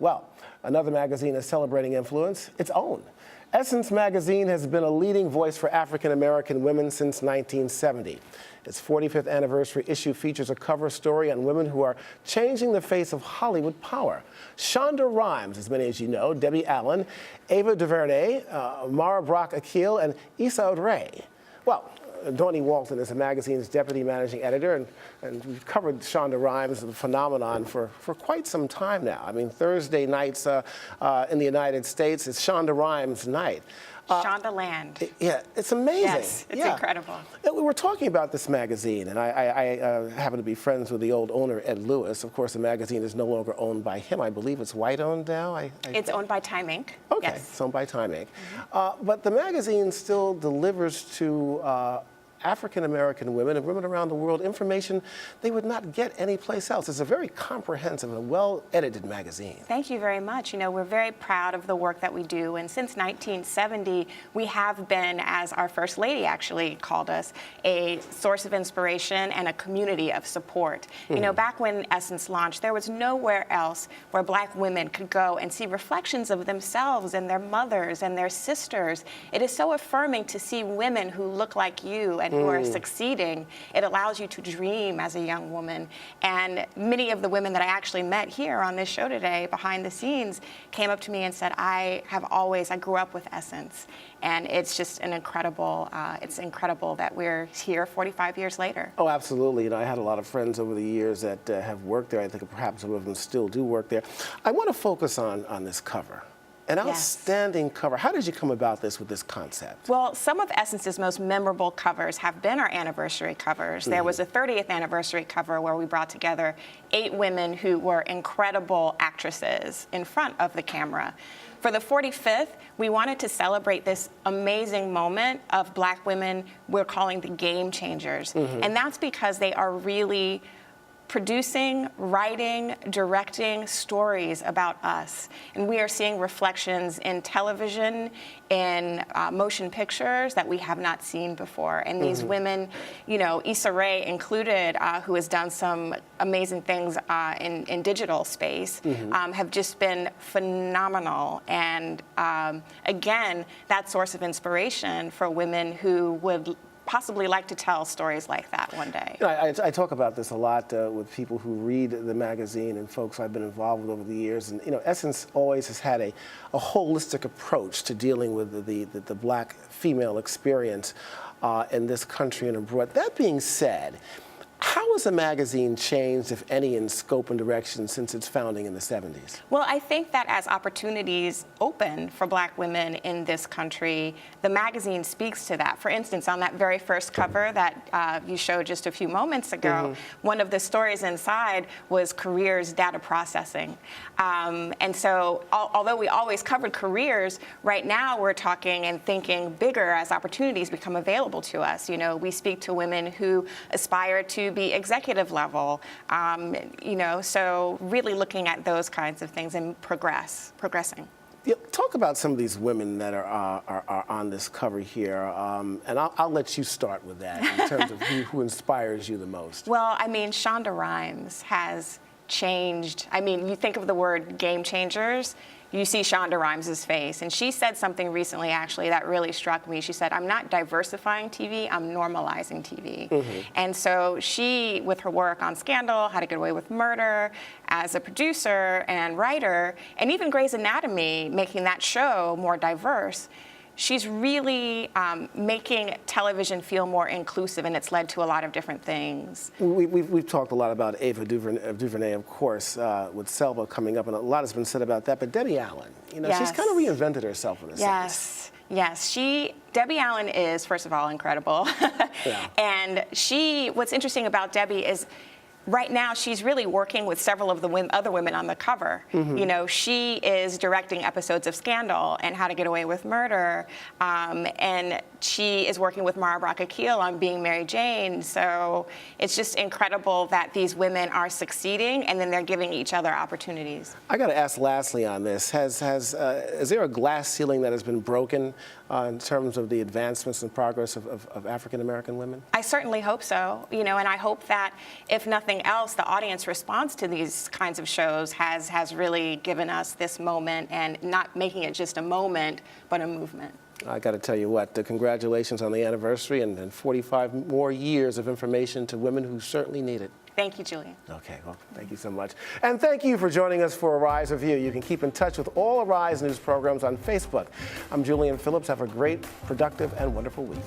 Well, another magazine is celebrating influence, its own. Essence magazine has been a leading voice for African-American women since 1970. Its 45th anniversary issue features a cover story on women who are changing the face of Hollywood power. Shonda Rhimes, as many as you know, Debbie Allen, Ava DuVernay, Mara Brock Akil, and Issa Rae. Well, Dawine Walton is the magazine's deputy managing editor, and we've covered Shonda Rhimes, the phenomenon, for quite some time now. I mean, Thursday nights in the United States, it's Shonda Rhimes night. Shonda Land. Yeah, it's amazing. Yes, it's incredible. We were talking about this magazine, and I happen to be friends with the old owner, Ed Lewis. Of course, the magazine is no longer owned by him. I believe it's white-owned now. It's owned by Time Inc. Okay, yes. It's owned by Time Inc. But the magazine still delivers to African-American women and women around the world information they would not get anyplace else. It's a very comprehensive and well-edited magazine. Thank you very much. You know, we're very proud of the work that we do, and since 1970, we have been, as our First Lady actually called us, a source of inspiration and a community of support. You know, back when Essence launched, there was nowhere else where Black women could go and see reflections of themselves and their mothers and their sisters. It is so affirming to see women who look like you and who are succeeding. It allows you to dream as a young woman. And many of the women that I actually met here on this show today, behind the scenes, came up to me and said, I grew up with Essence. And it's just an incredible, it's incredible that we're here 45 years later. Oh, absolutely. You know, I had a lot of friends over the years that have worked there. I think perhaps some of them still do work there. I want to focus on this cover. An outstanding cover. How did you come about this with this concept? Well, some of Essence's most memorable covers have been our anniversary covers. There was a 30th anniversary cover where we brought together 8 women who were incredible actresses in front of the camera. For the 45th, we wanted to celebrate this amazing moment of Black women we're calling the game changers. And that's because they are really producing, writing, directing stories about us. And we are seeing reflections in television, in motion pictures that we have not seen before. And these women, you know, Issa Rae included, who has done some amazing things in digital space, have just been phenomenal. And again, that source of inspiration for women who would possibly like to tell stories like that one day. You know, I talk about this a lot with people who read the magazine and folks I've been involved with over the years. And you know, Essence always has had a holistic approach to dealing with the Black female experience in this country and abroad. That being said, how has the magazine changed, if any, in scope and direction since its founding in the 70s? Well, I think that as opportunities open for Black women in this country, the magazine speaks to that. For instance, on that very first cover that you showed just a few moments ago, one of the stories inside was careers data processing. And so although we always covered careers, right now we're talking and thinking bigger as opportunities become available to us. You know, we speak to women who aspire to be executive level, you know, so really looking at those kinds of things and progressing. Yeah, talk about some of these women that are on this cover here, and I'll let you start with that in terms of who inspires you the most. Well, I mean, Shonda Rhimes has changed. I mean, you think of the word game changers, you see Shonda Rhimes' face. And she said something recently, actually, that really struck me. She said, I'm not diversifying TV, I'm normalizing TV. And so she, with her work on Scandal, How to Get Away with Murder, as a producer and writer, and even Grey's Anatomy, making that show more diverse, she's really making television feel more inclusive, and it's led to a lot of different things. We've talked a lot about Ava DuVernay, of course, with Selva coming up, and a lot has been said about that. But Debbie Allen, you know, she's kind of reinvented herself in a sense. Yes, Debbie Allen is, first of all, incredible. And what's interesting about Debbie is, right now, she's really working with several of the other women on the cover. You know, she is directing episodes of Scandal and How to Get Away with Murder, and she is working with Mara Brock Akil on Being Mary Jane. So it's just incredible that these women are succeeding, and then they're giving each other opportunities. I got to ask lastly on this, is there a glass ceiling that has been broken in terms of the advancements and progress of African-American women? I certainly hope so, you know, and I hope that, if nothing anything else, the audience response to these kinds of shows has really given us this moment, and not making it just a moment, but a movement. I got to tell you what, congratulations on the anniversary and 45 more years of information to women who certainly need it. Thank you, Julian. Okay, well, thank you so much. And thank you for joining us for Arise Review. You can keep in touch with all Arise News programs on Facebook. I'm Julian Phillips. Have a great, productive, and wonderful week.